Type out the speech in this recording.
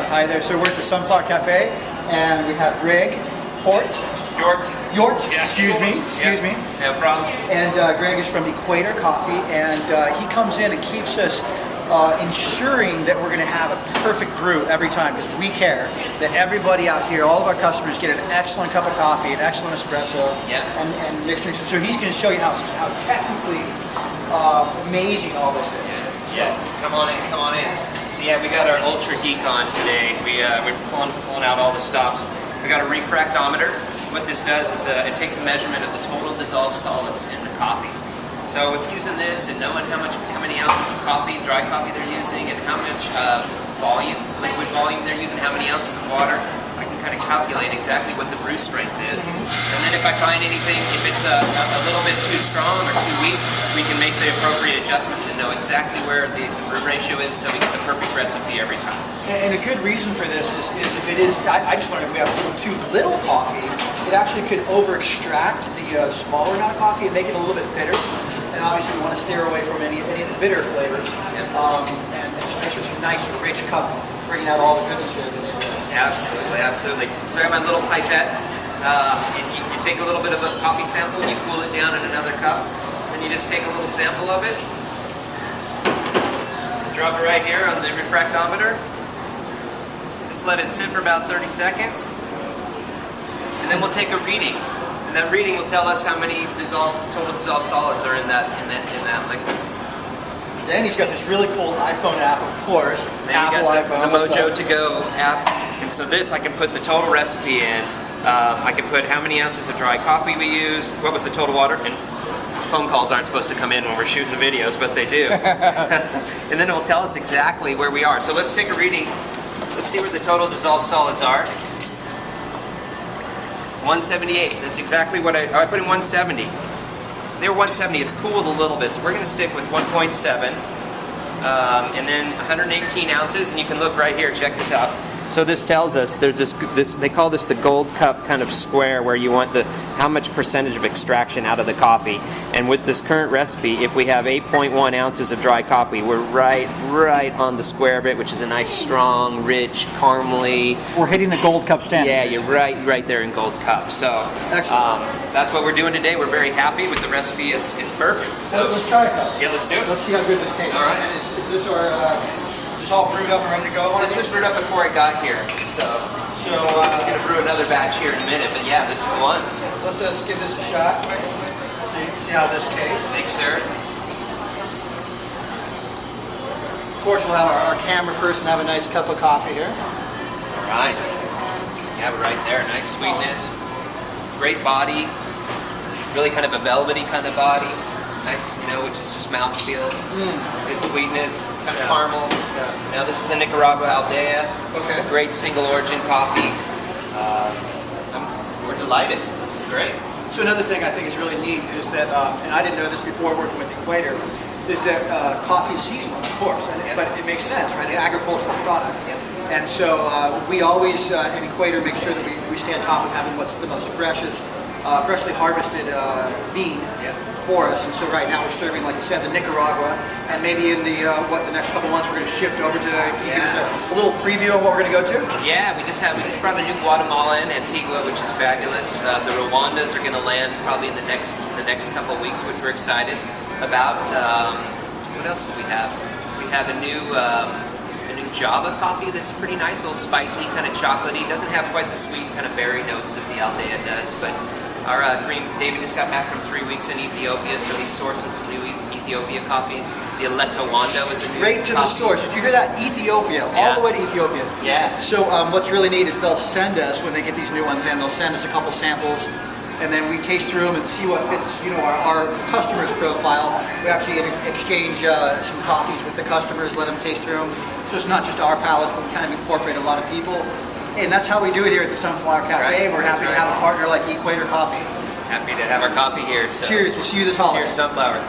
Hi there. So we're at the Sunflower Cafe, and we have Greg Yort. Yeah. Excuse me. No problem. And Greg is from Equator Coffee, and he comes in and keeps us ensuring that we're going to have a perfect brew every time, because we care that everybody out here, all of our customers, get an excellent cup of coffee, an excellent espresso, and mixed drinks. So he's going to show you how technically amazing all this is. Yeah. Come on in. So yeah, we got our Ultra Geek on today. We're pulling out all the stops. We got a refractometer. What this does is it takes a measurement of the total dissolved solids in the coffee. So with using this and knowing how many ounces of coffee, dry coffee they're using, and how much liquid volume they're using, how many ounces of water, I can kind of calculate exactly what the brew strength is. And then if I find anything, if it's a little bit too strong or too weak, we can make the appropriate adjustments and know exactly where the brew ratio is, so we get the perfect recipe every time. And a good reason for this is if it is, I just wonder if we have too little coffee, it actually could over-extract the smaller amount of coffee and make it a little bit bitter. And obviously we want to steer away from any of the bitter flavors. And it's just a nice, rich cup, bringing out all the goodness here. Absolutely. So I got my little pipette. You take a little bit of a coffee sample and you cool it down in another cup. Then you just take a little sample of it. Drop it right here on the refractometer. Just let it sit for about 30 seconds. And then we'll take a reading. And that reading will tell us how many total dissolved solids are in that liquid. Then he's got this really cool iPhone app, of course. Apple iPhone. The Mojo To Go app. And so this, I can put the total recipe in. I can put how many ounces of dry coffee we used, what was the total water, and phone calls aren't supposed to come in when we're shooting the videos, but they do. And then it will tell us exactly where we are. So let's take a reading. Let's see where the total dissolved solids are. 178. That's exactly what I put in 170. They were 170. It's cooled a little bit, so we're going to stick with 1.7, and then 118 ounces. And you can look right here. Check this out. So this tells us there's this. They call this the gold cup kind of square, where you want how much percentage of extraction out of the coffee. And with this current recipe, if we have 8.1 ounces of dry coffee, we're right on the square of it, which is a nice, strong, rich, caramely. We're hitting the gold cup standard. Yeah, you're right there in gold cup. So that's what we're doing today. We're very happy with the recipe. Is perfect. So let's try a cup. Yeah, let's do it. Let's see how good this tastes. All right. And is this our? Is this all brewed up and ready to go? This was brewed up before I got here. So I'm gonna brew another batch here in a minute. But yeah, this is the one. Let's give this a shot. See how this tastes. Thanks, sir. Of course, we'll have our camera person have a nice cup of coffee here. All right. You have it right there. Nice sweetness. Great body. Really kind of a velvety kind of body. Nice, which is just mouthfeel. Good sweetness. Kind of caramel. Now this is the Nicaragua Aldea. Okay. It's a great single origin coffee. We're delighted. This is great. So another thing I think is really neat is that, and I didn't know this before working with Equator, is that coffee is seasonal, of course, but it makes sense, right? An agricultural product. And so we always, in Equator, make sure that we stay on top of having what's the most freshly harvested bean for us. And so right now we're serving, like you said, the Nicaragua, and maybe in the next couple months we're going to shift over to. Can you give us a little preview of what we're going to go to? Yeah, we just brought a new Guatemala in, Antigua, which is fabulous. The Rwandas are going to land probably in the next couple of weeks, which we're excited about. What else do we have? We have a new Java coffee that's pretty nice, a little spicy, kind of chocolatey. Doesn't have quite the sweet kind of berry notes that the Aldea does, but our David just got back from 3 weeks in Ethiopia, so he's sourcing some new Ethiopia coffees. The Aleto Wando is a new Straight to the source. Did you hear that? Ethiopia, all the way to Ethiopia. Yeah. So what's really neat is they'll send us, when they get these new ones in, they'll send us a couple samples, and then we taste through them and see what fits, our customer's profile. We actually exchange some coffees with the customers, let them taste through them. So it's not just our palates, but we kind of incorporate a lot of people. And that's how we do it here at the Sunflower Cafe. We're happy to have a partner like Equator Coffee. Happy to have our coffee here. So. Cheers. We'll see you this holiday. Cheers, Sunflower.